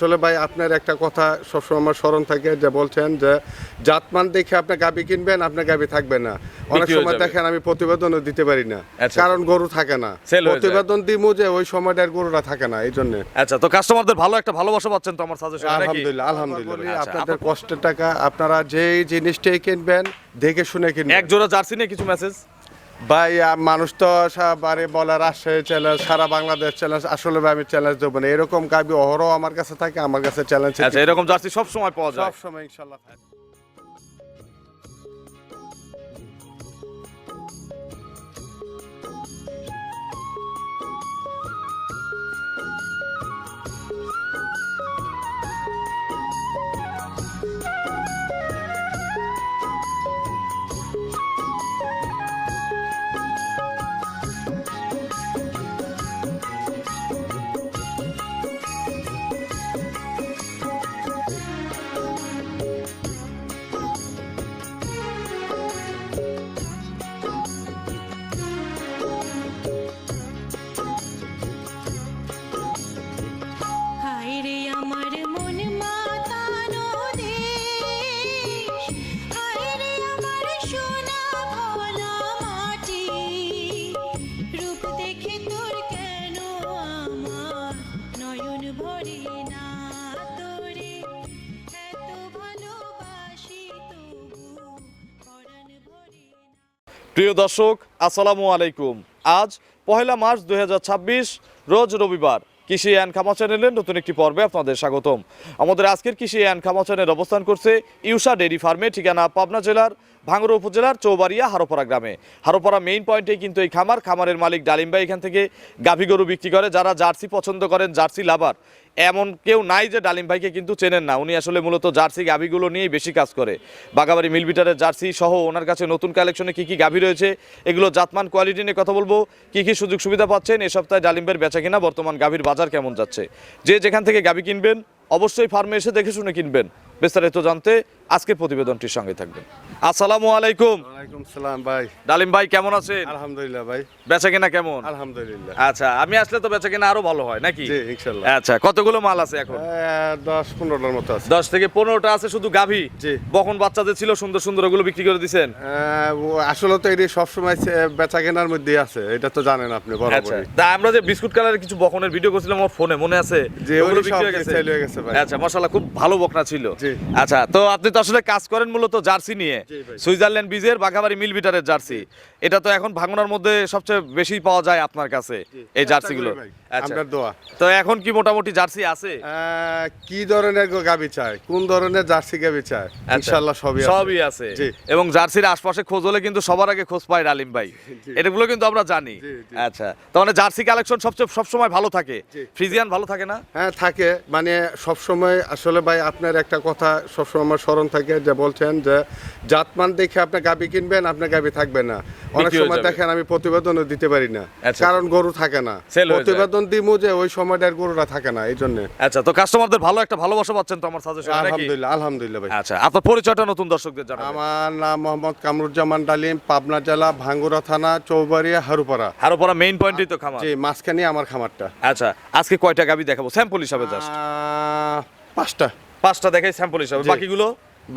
আসলে ভাই আপনার একটা কথা সবসময় আমার স্মরণ থাকে যে বলছেন যে জাতমান দেখে আপনি গাবি কিনবেন, আপনার গাবি থাকবে না। অনেক সময় দেখেন আমি প্রতিবেদনও দিতে পারি না, কারণ গরু থাকে না। প্রতিবেদন দিমু যে ওই সময়টার গরুটা থাকে না, এই জন্য। আচ্ছা, তো কাস্টমারদের ভালো একটা ভালোবাসা পাচ্ছেন তো আমার সাজেশন। আলহামদুলিল্লাহ আলহামদুলিল্লাহ। আপনাদের কষ্টের টাকা, আপনারা যেই জিনিসটাই কিনবেন দেখে শুনে কিনবেন। এক জোড়া জার্সি নিয়ে কিছু মেসেজ ভাই। মানুষ তো বারে বলে রাজশাহী চ্যালেঞ্জ, সারা বাংলাদেশ চ্যালেঞ্জ। আসলে ভাই আমি চ্যালেঞ্জ দেবো না। এরকম গাবি অহরহ আমার কাছে থাকে, আমার কাছে চ্যালেঞ্জ। আচ্ছা, এরকম জার্সি সব সময় পাওয়া যায়? সব সময় ইনশাআল্লাহ। প্রিয় দর্শক, আসসালামু আলাইকুম। আজ 1 মার্চ 2026, রোজ রবিবার। কৃষি অ্যান্ড খামা চ্যানেলের নতুন একটি পর্বে আপনাদের স্বাগতম। আমাদের আজকের কৃষি অ্যান্ড খামা চ্যানেল অবস্থান করছে ইউসা ডেইরি ফার্মে, ঠিকানা পাবনা জেলার ভাঙ্গুড়া উপজেলার চৌবাড়িয়া হারোপাড়া গ্রামে। হারোপাড়া মেইন পয়েন্টেই কিন্তু এই খামারের মালিক ডালিম ভাই এখান থেকে গাভী গরু বিক্রি করে। যারা জার্সি পছন্দ করেন, জার্সি লাভার, এমন কেউ নাই যে ডালিম ভাইকে কিন্তু চেনেন না। উনি আসলে মূলত জার্সি গাভীগুলো নিয়েই বেশি কাজ করে। বাগাবাড়ি মিলবিটারের জার্সি সহ ওনার কাছে নতুন কালেকশনে কী কী গাভী রয়েছে, এগুলো জাতমান কোয়ালিটি নিয়ে কথা বলবো। কী কী সুযোগ সুবিধা পাচ্ছেন, এ সপ্তাহে ডালিম ভাইয়ের বেচা কিনা, বর্তমান গাভীর বাজার কেমন যাচ্ছে। যে যেখান থেকে গাভী কিনবেন অবশ্যই ফার্মে এসে দেখে শুনে কিনবেন। বিস্তারিত জানতে আজকের প্রতিবেদনটির সঙ্গে থাকবেন। আসসালামু আলাইকুম। ওয়ালাইকুম সালাম ভাই। ডালিম ভাই কেমন আছেন? আলহামদুলিল্লাহ ভাই। বেচা কিনা কেমন? আলহামদুলিল্লাহ। আচ্ছা, আমি আসলে তো বেচা কিনা আরো ভালো হয় নাকি? জি ইনশাআল্লাহ। আচ্ছা, কতগুলো মাল আছে এখন? 10-15টার মতো আছে। 10 থেকে 15টা আছে শুধু গাভী। জি। বকন বাচ্চা যে ছিল সুন্দর সুন্দর, ওগুলো বিক্রি করে দিবেন? আসলে তো এটি সবসময় বেচা কেনার মধ্যে আছে, এটা তো জানেন আপনি বরাবরই। তা আমরা যে বিস্কুট কালারের কিছু বকনের ভিডিও করছিলাম আমার ফোনে, মনে আছে? যে ওগুলো বিক্রি হয়ে গেছে ভাই। আচ্ছা, মাশাআল্লাহ, খুব ভালো বকনা ছিল। জি। আচ্ছা, তো আপনি তো আসলে কাজ করেন মূলত জার্সি নিয়ে। সুইজারল্যান্ড বীজের বাঘাবাড়ি মিলবিটারের জার্সি। এটা তো এখন ভাঙনার মধ্যে সবচেয়ে বেশি পাওয়া যায় আপনার কাছে এই জার্সিগুলো। আচ্ছা, তো এখন কি মোটামুটি জার্সি আছে? কি ধরনের গাভী চাই, কোন ধরনের জার্সি গাভী চাই, ইনশাআল্লাহ সবই আছে। এবং জার্সির আশপাশে খোঁজ হলে কিন্তু সবার আগে খোঁজ পায় ডালিম ভাই, এটাগুলো কিন্তু আমরা জানি। আচ্ছা, তার মানে জার্সি কালেকশন সবসময় ভালো থাকে? ফ্রিজিয়ান ভালো থাকে না? হ্যাঁ থাকে, মানে সবসময়। আসলে ভাই আপনার একটা কথা সবসময় আমার স্মরণ থাকে যে বলছেন যে জাতমান দেখে আপনি গাভী কিনবেন, আপনার গাভী থাকবে না। অনেক সময় দেখেন আমি প্রতিবেদনও দিতে পারি না, কারণ গরু থাকে না। প্রতিবেদন দিমু যে ওই সময়টার গরুটা থাকে না, এই জন্য। আচ্ছা, তো কাস্টমারদের ভালো একটা ভালোবাসা পাচ্ছেন তো আমার সাজেশন? আলহামদুলিল্লাহ আলহামদুলিল্লাহ ভাই। আচ্ছা, আপনার পরিচয়টা নতুন দর্শকদের জানাবেন। আমার নাম মোহাম্মদ কামরুজ্জামান ডালিম, পাবনা জেলা ভাঙ্গুড়া থানা চৌবাড়িয়া হারোপাড়া মেইন পয়েন্টই তো খামার। জি, মাঝখানে আমার খামারটা। আচ্ছা, আজকে কয়টা গাভী দেখাবো স্যাম্পল হিসাবে? জাস্ট 5টা দেখাই স্যাম্পল হিসাবে।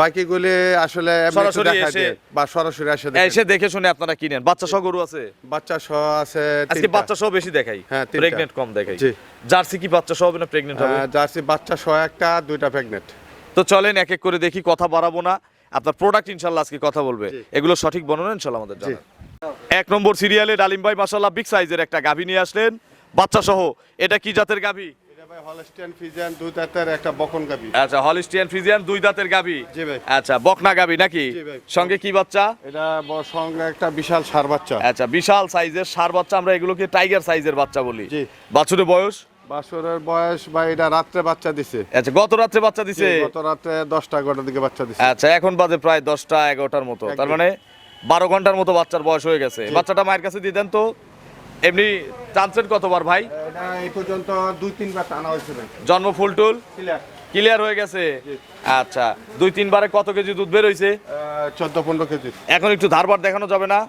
বাকিগুলি আসলে সরাসরি এসে বা সরাসরি এসে দেখে শুনে আপনারা কিনেন। বাচ্চা সহ গরু আছে? বাচ্চা সহ আছে। আজকে বাচ্চা সহ বেশি দেখাই, প্রেগন্যান্ট কম দেখাই। জার্সি কি বাচ্চা সহ হবে না প্রেগন্যান্ট হবে? জার্সি বাচ্চা সহ একটা, 2টা প্রেগন্যান্ট। তো চলেন এক এক করে দেখি, কথা বাড়াবো না। আপনার প্রোডাক্ট ইনশাআল্লাহ আজকে কথা বলবে, এগুলো সঠিক বর্ণনা ইনশাআল্লাহ আমাদের জানাবেন। 1 নম্বর সিরিয়ালে ডালিম ভাই মাশাআল্লাহ বিগ সাইজের একটা গাভী নিয়ে আসলেন বাচ্চা সহ। এটা কি জাতের গাভী? হলস্টিয়ান ফ্রিজিয়ান 2 দাঁতের একটা বকন গাভী। আচ্ছা, হলস্টিয়ান ফ্রিজিয়ান 2 দাঁতের গাভী। জি ভাই। আচ্ছা, বকনা গাভী নাকি? জি ভাই। সঙ্গে কি বাচ্চা? এটা সঙ্গে একটা বিশাল ষাঁড় বাচ্চা। আচ্ছা, বিশাল সাইজের ষাঁড় বাচ্চা, আমরা এগুলোকে টাইগার সাইজের বাচ্চা বলি। জি। বাছুরের বয়স? বাছুরের বয়স ভাই এটা রাত্রে বাচ্চা দিছে। আচ্ছা, গত রাত্রে বাচ্চা দিছে? গত রাতে 10টা-11টার দিকে বাচ্চা দিছে। আচ্ছা, এখন বাজে প্রায় 10টা-11টার মতো, তার মানে 12 ঘন্টার মতো বাচ্চার বয়স হয়ে গেছে। বাচ্চাটা মায়ের কাছে দিয়ে দেন তো। এমনি টানছেন কতবার ভাই? এটা এই পর্যন্ত 2-3 বার টানা হয়েছে ভাই। জন্ম ফুল টুল ক্লিয়ার হয়ে গেছে? আচ্ছা, 2-3 বারে কত কেজি দুধ বের হইছে? 14-15 কেজি। এখন একটু ধারবার দেখানো যাবে না?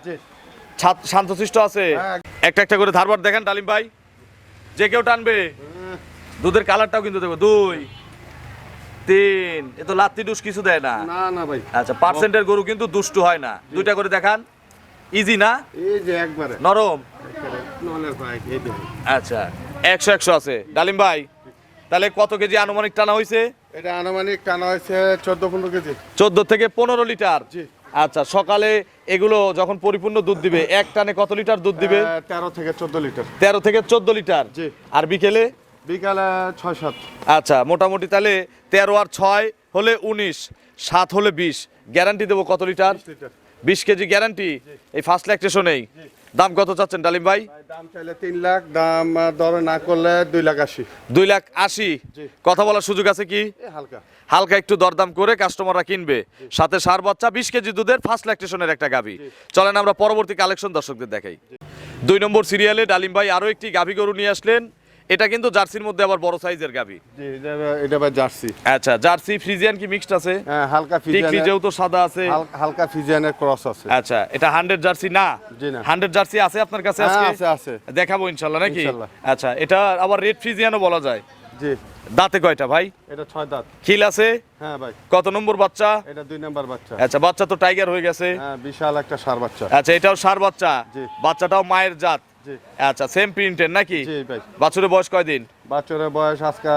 শান্তশিষ্ট আছে? একটা একটা করে ধারবার দেখেন ডালিম ভাই, যে কেউ টানবে। দুধের কালারটাও কিন্তু দেখো, 2 3 এ তো লাত্তি ডুস কিছু দেয় না। না না ভাই, আচ্ছা, পার্সেন্টের গরু কিন্তু দুষ্টু হয় না। দুইটা করে দেখান, ইজি না, এই যে একবারে নরম। নলের ভাই, এই দেখুন। আচ্ছা, 100 আছে। ডালিম ভাই, তাহলে কত কেজি আনুমানিক টানা হয়েছে? এটা আনুমানিক টানা হয়েছে 14-15 কেজি। 14 থেকে 15 লিটার। জি। আচ্ছা, সকালে এগুলো যখন পরিপূর্ণ দুধ দিবে, এক টানে কত লিটার দুধ দিবে? 13 থেকে 14 লিটার। 13 থেকে 14 লিটার। জি। আর বিকেলে? বিকালে 6-7। আচ্ছা, মোটামুটি তাহলে 13 আর 6 হলে 19, 7 হলে 20। গ্যারান্টি দেবো কত লিটার? 20 লিটার। 20 KG guarantee. এই ফার্স্ট ল্যাকটেশনেই। দাম কত চাচ্ছেন ডালিম ভাই? দাম চাইলে 3 লাখ, দাম দর না করলে 2,80,000। 2,80,000। জি। কথা বলার সুযোগ আছে কি? হালকা। হালকা একটু দরদাম করে কাস্টমাররা কিনবে। সাথে সার বাচ্চা, 20 কেজি দুধের ফার্স্ট ল্যাকটেশনের একটা গাভী। চলেন আমরা পরবর্তী কালেকশন দর্শকদের দেখাই। 2 নম্বর সিরিয়ালে ডালিম ভাই আরো একটি গাভী গরু নিয়ে আসলেন। এটা কিন্তু জার্সির মধ্যে আবার বড় সাইজের গাভী। জি, এটা ভাই জার্সি। আচ্ছা, জার্সি ফ্রিজিয়ান কি মিক্সড আছে? হ্যাঁ, হালকা টিকলি ফিজিয়ানের, যেহেতু সাদা আছে। হালকা ফিজিয়ানের ক্রস আছে। আচ্ছা, এটা 100 জার্সি না? জি না। 100 জার্সি আছে আপনার কাছে হ্যাঁ, আজকে? আছে। দেখাবো ইনশাআল্লাহ নাকি? ইনশাআল্লাহ। আচ্ছা, এটা আবার রেড ফ্রিজিয়ানও বলা যায়। জি। দাঁতে কয়টা ভাই? এটা 6 দাঁত। খিল আছে? হ্যাঁ ভাই। কত নম্বর বাচ্চা? এটা 2 নাম্বার বাচ্চা। আচ্ছা, বাচ্চা তো টাইগার হয়ে গেছে। হ্যাঁ, বিশাল একটা ষাঁড় বাচ্চা। আচ্ছা, এটাও ষাঁড় বাচ্চা। জি। বাচ্চাটাও মায়ের জাত। জি। আচ্ছা, সেম প্রিন্টের নাকি? জি ভাই। বাছুরের বয়স কয়দিন? বাচ্চার বয়স আজকে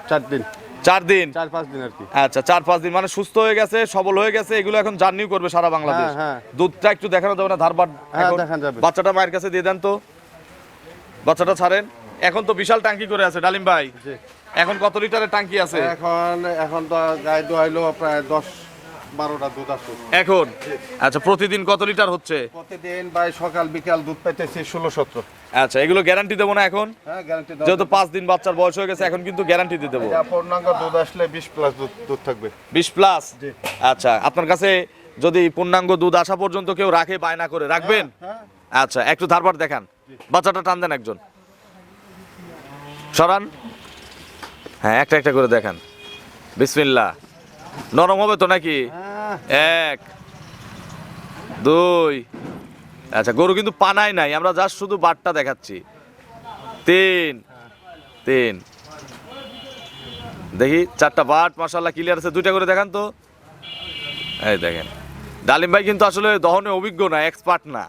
4 দিন, 4 দিন। 4-5 দিন আর কি। আচ্ছা, 4-5 দিন, মানে সুস্থ হয়ে গেছে, সবল হয়ে গেছে। এগুলো এখন জার্নিও করবে সারা বাংলাদেশ। হ্যাঁ। দুধটা একটু দেখানো যাবে না? ধারবাট হ্যাঁ, এখন? দেখান যাবে। বাচ্চাটা মায়ের কাছে দিয়ে দেন তো, বাচ্চাটা ছাড়েন। এখন তো বিশাল টাঙ্কি করে আছে ডালিম ভাই। জি। এখন কত লিটারের টাঙ্কি আছে এখন তো গায়ে দোয়াইলো প্রায় 10-12টা দুধ আছে এখন? আচ্ছা, প্রতিদিন কত লিটার হচ্ছে? প্রতিদিন ভাই, সকাল বিকাল দুধ পাইতেছি 16-17। আচ্ছা, এগুলো গ্যারান্টি দেবো না এখন? হ্যাঁ, গ্যারান্টি দাও। যেহেতু 5 দিন বাচ্চার বয়স হয়ে গেছে, এখন কিন্তু গ্যারান্টি দিয়ে দেবো। এটা পূর্ণাঙ্গ দুধ আসলে 20+ দুধ থাকবে। 20 প্লাস? জি। আচ্ছা, আপনার কাছে যদি পূর্ণাঙ্গ দুধ আসা পর্যন্ত কেউ রাখে, বায়না করে রাখবেন? হ্যাঁ। আচ্ছা, একটু ধারবার দেখান। বাচ্চাটা টান দেন একজন, সরান। হ্যাঁ, একটা একটা করে দেখান। বিসমিল্লাহ। নরম হবে তো নাকি? হ্যাঁ। 1 2। আচ্ছা, গরু কিন্তু পানায় নাই, আমরা জাস্ট শুধু বাটটা দেখাচ্ছি। 3 দেখি, 4টা বাট মাশাআল্লাহ ক্লিয়ার আছে। 2টা করে দেখান তো। এই দেখেন, ডালিম ভাই কিন্তু আসলে দহনে অভিজ্ঞ না, এক্সপার্ট না।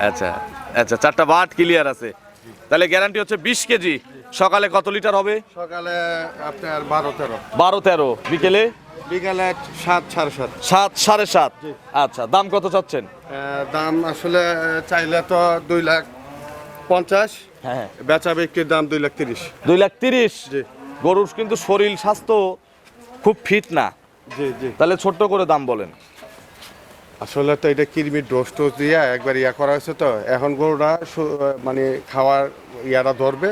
আচ্ছা আচ্ছা, 4টা বাট ক্লিয়ার আছে। তাহলে গ্যারান্টি হচ্ছে 20 কেজি। সকালে কত লিটার হবে? সকালে আপনার 12-13। 12-13। বিকেলে? বিকালে 7-7.5। 7-7.5। আচ্ছা, দাম কত চাচ্ছেন? দাম আসলে চাইলে তো 2,50,000। হ্যাঁ, বেচা বিক্রির দাম 2,30,000। 2,30,000। জি। গরুর কিন্তু শরীর স্বাস্থ্য খুব ফিট না, জি জি। তাহলে ছোট্ট করে দাম বলেন। আসলে তো এটা কৃমির ডোজ টোজ দিয়ে একবার করা হয়েছে, তো এখন গরুটা মানে খাওয়ার ইয়াটা ধরবে।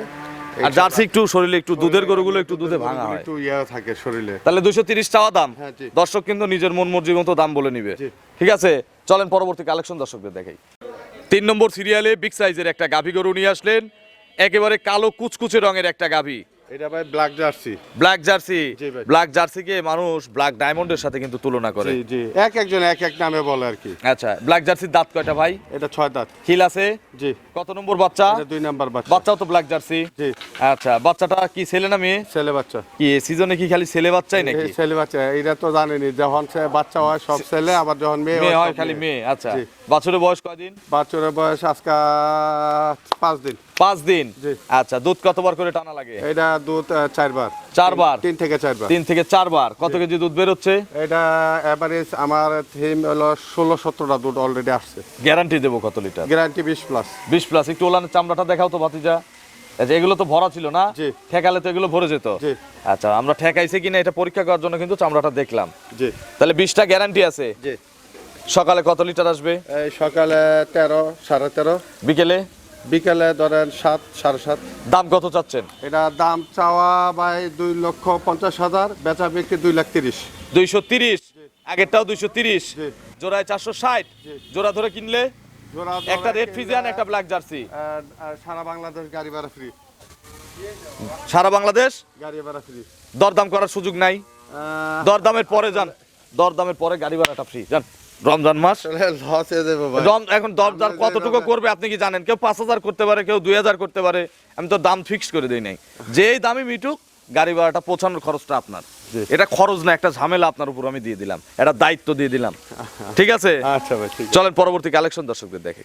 আর জার্সি একটু শরীরে একটু দুধের গরুগুলো একটু দুধে ভাঙা হয়, একটু থাকে শরীরে। তাহলে 230 চাওয়া দাম। হ্যাঁ, জি। দর্শক কিন্তু নিজের মন মর্জি মতো দাম বলে নিবে। জি। ঠিক আছে, চলেন পরবর্তী কালেকশন দর্শকদের দেখাই। 3 নম্বর সিরিয়ালে বিগ সাইজের একটা গাভী গরু নিয়ে আসলেন। একেবারে কালো কুচকুচে রঙের একটা গাভী। এটা ভাই ব্ল্যাক জার্সি। Black jersey. জি ভাই। ব্ল্যাক জার্সিকে মানুষ ব্ল্যাক ডায়মন্ডের সাথে কিন্তু তুলনা করে। জি জি, একজন এক এক নামে বলে আর কি। আচ্ছা, ব্ল্যাক জার্সির দাঁত কয়টা ভাই? এটা 6 দাঁত। খিল আছে? জি। কত নম্বর বাচ্চা? এটা 2 নাম্বার বাচ্চা। বাচ্চাও তো ব্ল্যাক জার্সি। জি। আচ্ছা, বাচ্চাটা কি ছেলে না মেয়ে? ছেলে বাচ্চা। কি এই সিজনে কি খালি ছেলে বাচ্চাই নাকি? এই ছেলে বাচ্চা, এটা তো জানেনই, যখন বাচ্চা হয় সব ছেলে, আবার যখন মেয়ে মেয়ে হয় সব খালি মেয়ে। আচ্ছা, জি। বাছুরের বয়স কয়দিন? বাচ্চার বয়স আজকে 5 দিন। 5 দিন। জি। আচ্ছা, দুধ কতবার করে টানা লাগে? এটা দুধ 4 বার। 4 বার? 3 থেকে 4 বার। 3 থেকে 4 বার। কত কেজি দুধ বের হচ্ছে? এটা এভারেজ আমার থিম হলো 16-17টা দুধ অলরেডি আসছে। গ্যারান্টি দেবো কত লিটার? গ্যারান্টি 20+। 20 প্লাস। একটু ওলানের চামড়াটা দেখাও তো ভাতিজা। আচ্ছা, এগুলো তো ভরা ছিল না? জি। ঠেকালে তো এগুলো ভরে যেত। জি। আচ্ছা, আমরা ঠেকাইছে কিনা এটা পরীক্ষা করার জন্য কিন্তু চামড়াটা দেখলাম। জি তাহলে 20টা গ্যারান্টি আছে। জি। সকালে কত লিটার আসবে? এই সকালে 13-13.5। বিকেলে? বিকালে ধরেন 7-7.5। দাম কত চাচ্ছেন? এটা দাম চাওয়া ভাই 2,50,000, বেচা বিক্রি 2,30,000। 230। আগেরটাও 230। জি। জোড়ায় 460। জি। জোড়া ধরে কিনলে জোড়া একটা রেড ফ্রিজিয়ান, একটা ব্ল্যাক জার্সি। আর সারা বাংলাদেশ গাড়ি ভাড়া ফ্রি। সারা বাংলাদেশ গাড়ি ভাড়া ফ্রি। দরদাম করার সুযোগ নাই? দরদামের পরে যান, দরদামের পরে গাড়ি ভাড়াটা ফ্রি। যান, রমজান মাস। লস হয়ে যাবে ভাই। এখন দরদাম কতটুকু করবে আপনি কি জানেন? কেউ 5,000 করতে পারে, কেউ 2,000 করতে পারে। আমি তো দাম ফিক্স করে দেই নাই, যেই দামই মিটুক গাড়ি ভাড়াটা পৌঁছানোর খরচটা আপনার। জি। এটা খরচ না, একটা ঝামেলা আপনার উপর আমি দিয়ে দিলাম, একটা দায়িত্ব দিয়ে দিলাম, ঠিক আছে? আচ্ছা ভাই, ঠিক আছে। চলেন পরবর্তী কালেকশন দর্শকদের দেখে।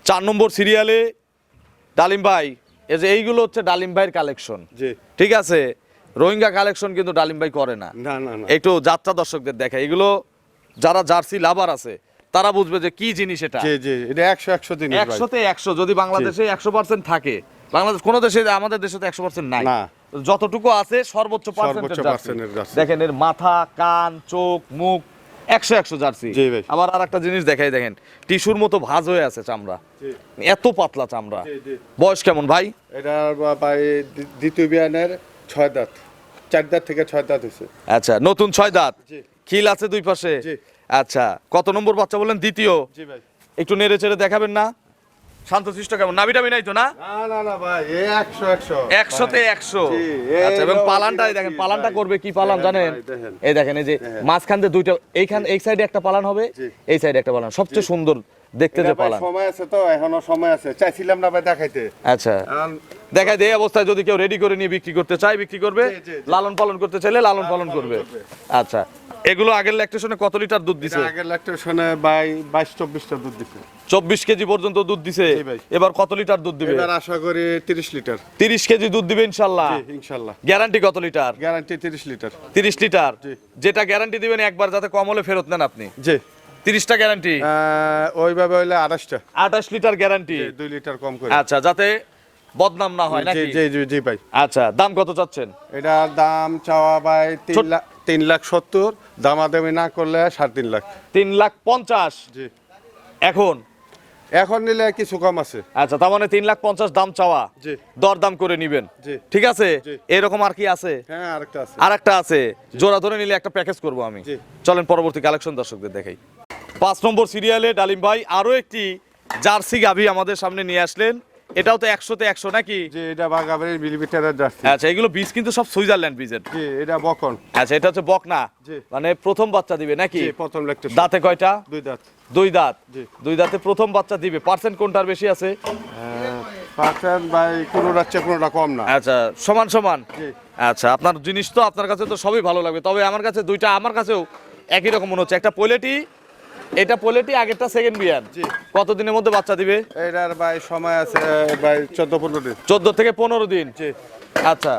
4 নম্বর সিরিয়ালে ডালিম ভাই, এই যে এইগুলো হচ্ছে ডালিম ভাইয়ের কালেকশন, জি। ঠিক আছে? রোহিঙ্গা কালেকশন কিন্তু ডালিম ভাই করে না। না না না, একটু যাত্রা দর্শকদের দেখে, এগুলো যারা জার্সি লাভার আছে তারা বুঝবে যে কি জিনিস এটা। জি জি, এটা 100 দিন ভাই। 100তে 100 যদি বাংলাদেশে 100% থাকে, বাংলাদেশ কোন দেশে, আমাদের দেশে তো 100% নাই, না। যতটুকু আছে সর্বোচ্চ সর্বোচ্চ পার্সেন্টের পার্সেন্টের জার্সি। দেখেন এর মাথা, কান, চোখ, মুখ 100 জার্সি। জি ভাই। আবার আরেকটা জিনিস দেখাই, দেখেন টিস্যুর মতো ভাঁজ হয়ে আছে চামড়া, জি। এত পাতলা চামড়া। জি, জি। বয়স কেমন ভাই? এটা ভাই দ্বিতীয় বিয়ানের 6 দাঁত, 4 দাঁত থেকে 6 দাঁত হয়েছে। আচ্ছা, নতুন 6 দাঁত, জি। খিল আছে দুই পাশে। জি। আচ্ছা, কত নম্বর বাচ্চা বলেন? দ্বিতীয়। জি ভাই। একটু নেড়ে চেড়ে দেখাবেন না? শান্তশিষ্ট কেমন? নাবি টাবি নাই তো না? না না না ভাই, এ 100 100তে 100। জি, আচ্ছা, এবং এই পালানটাই রকম দেখেন, জি পালানটা ভাই। করবে কি পালান দেখেন জানেন? ভাই, দেখেন। এই দেখেন, এই যে দেখেন। মাঝখান দিয়ে দুইটা, এইখান এই সাইডে একটা পালান হবে, জি। এই সাইডে একটা পালান, সবচেয়ে সুন্দর দেখতে যে এটা ভাই পালান। সময় আছে তো, এখনো সময় আছে, চাইছিলাম না ভাই দেখাইতে। আচ্ছা, এখন দেখাই দেয় অবস্থায় যদি কেউ রেডি করে নিয়ে বিক্রি করতে চায় বিক্রি করবে, জি, জি, জি। লালন পালন করতে চাইলে লালন পালন করবে। আচ্ছা, এগুলো আগের ল্যাকটেশনে কত লিটার দুধ দিছে? এটা আগের ল্যাকটেশনে ভাই 22-24টা দুধ দিছে। 24 কেজি পর্যন্ত দুধ দিছে। জি ভাই। এবার কত লিটার দুধ দিবে? এবার আশা করি 30 লিটার। 30 কেজি দুধ দিবে ইনশাআল্লাহ। জি ইনশাআল্লাহ। গ্যারান্টি কত লিটার? Guarantee 30 litre. 30 লিটার। জি। যেটা গ্যারান্টি দিবেন একবার, যাতে কম হলে ফেরত নেন আপনি। জি। 30টা গ্যারান্টি, ওইভাবে হইলে 28টা। 28 লিটার গ্যারান্টি। 2 লিটার কম করে। আচ্ছা, যাতে বদনাম না হয় জি নাকি? জি জি জি ভাই। আচ্ছা, দাম কত চাচ্ছেন? এটার দাম চাওয়া ভাই 3,70,000, দামাদামি না করলে 3.5 লাখ। 3,50,000। জি। এখন এখন নিলে কিছু কম আছে। আচ্ছা, তার মানে 3,50,000 দাম চাওয়া, জি। দর দাম করে নিবেন, জি। ঠিক আছে? জি। এরকম আর কি আছে? হ্যাঁ আরেকটা আছে। আর একটা আছে, জোড়া ধরে নিলে একটা প্যাকেজ করব আমি। জি। চলেন পরবর্তী কালেকশন দর্শকদের দেখাই। 5 নম্বর সিরিয়ালে ডালিম ভাই আরো একটি জার্সি গাভী আমাদের সামনে নিয়ে আসলেন। এটাও তো 100তে 100 নাকি? জি, এটা বাগাবাড়ির মিলিমিটারের জার্সি। আচ্ছা, এগুলো বীজ কিন্তু সব সুইজারল্যান্ড বীজের। জি, এটা বকন। আচ্ছা, এটা হচ্ছে বকনা, জি। মানে প্রথম বাচ্চা দিবে নাকি? জি, প্রথম ল্যাকটেশন। দাঁতে কয়টা? 2 দাঁত। 2 দাঁত। জি। 2 দাঁতে প্রথম বাচ্চা দিবে। পার্সেন্ট কোনটার বেশি আছে? পার্সেন্ট ভাই কোনোটা চেয়ে কোনোটা কম না। আচ্ছা, সমান সমান। জি। আচ্ছা, আপনার জিনিস তো আপনার কাছে তো সবই ভালো লাগবে, তবে আমার কাছে দুইটা, আমার কাছেও একই রকম মনে হচ্ছে। একটা পোলেটি, এটা পোলেটি, আগেরটা সেকেন্ড বিয়ান। জি। কতদিনের মধ্যে বাচ্চা দিবে? এটার ভাই সময় আছে ভাই 14-15 দিন। 14 থেকে 15 দিন। জি। আচ্ছা,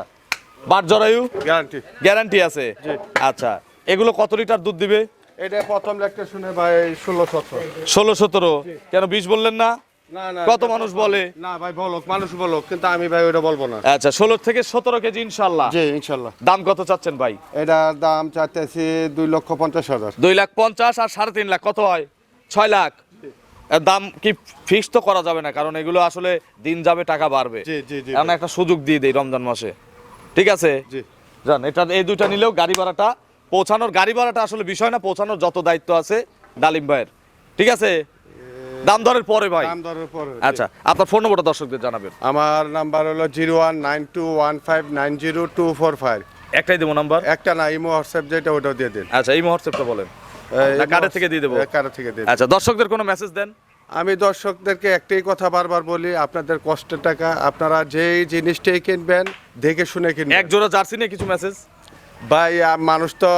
বাট জরায়ু গ্যারান্টি। গ্যারান্টি আছে। জি। আচ্ছা, এগুলো কত লিটার দুধ দিবে? এটা প্রথম ল্যাকটেশনে ভাই 16-17। 16-17। কেন 20 বললেন না? না না, কত মানুষ বলে? না ভাই বলক, মানুষ বলক, কিন্তু আমি ভাই ওটা বলবো না। আচ্ছা, 16 থেকে 17 কেজি ইনশাআল্লাহ। জি ইনশাআল্লাহ। দাম কত চাচ্ছেন ভাই? এটার দাম চাইতেছি 2,50,000। 2,50,000 আর 3.5 লাখ, কত হয়? 6 লাখ। এর দাম কি ফিক্স তো করা যাবে না, কারণ এগুলো আসলে দিন যাবে টাকা বাড়বে। জি জি জি। এখন একটা সুযোগ দিয়ে দেই রমজান মাসে, ঠিক আছে? জি। জান, এটা এই দুইটা নিলেও গাড়ি ভাড়াটা, পৌঁছানোর গাড়ি ভাড়াটা আসলে বিষয় না, পৌঁছানোর যত দায়িত্ব আছে ডালিম ভাইয়ের, ঠিক আছে? দাম দরের পরে ভাই। দাম দরের পরে। আচ্ছা, আপনার ফোন নম্বরটা দর্শকদের জানাবেন। আমার নাম্বার হলো 0192159025। একটাই দেবো নাম্বার? একটা না, ইমো হোয়াটসঅ্যাপ যেটা ওটাও দিয়ে দিন। আচ্ছা, এই হোয়াটসঅ্যাপটা বলেন, না কার্ডের থেকে দিয়ে দেবো? কার্ডের থেকে দিয়ে দিন। আচ্ছা, দর্শকদের কোনো মেসেজ দেন? আমি দর্শকদেরকে একটাই কথা বারবার বলি, আপনাদের কষ্টের টাকা, আপনারা যেই জিনিসটাই কিনবেন দেখে শুনে এক কিনবেন। জোড়া জার্সি নিয়ে কিছু মেসেজ? ভাই মানুষ তো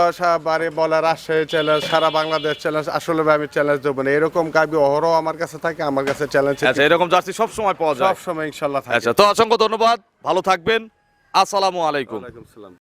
বারে বলে রাজশাহী চ্যালেঞ্জ, সারা বাংলাদেশ চ্যালেঞ্জ, আসলে ভাই আমি চ্যালেঞ্জ দেবো না। এরকম গাবি অহরহ আমার কাছে থাকে, আমার কাছে চ্যালেঞ্জ আচ্ছা, এরকম জার্সি সব সময় পাওয়া যায়। সব সময় ইনশাল্লাহ থাকে। আচ্ছা, তো অসংখ্য ধন্যবাদ, ভালো থাকবেন, আসসালামু আলাইকুম। ওয়ালাইকুম আসসালাম।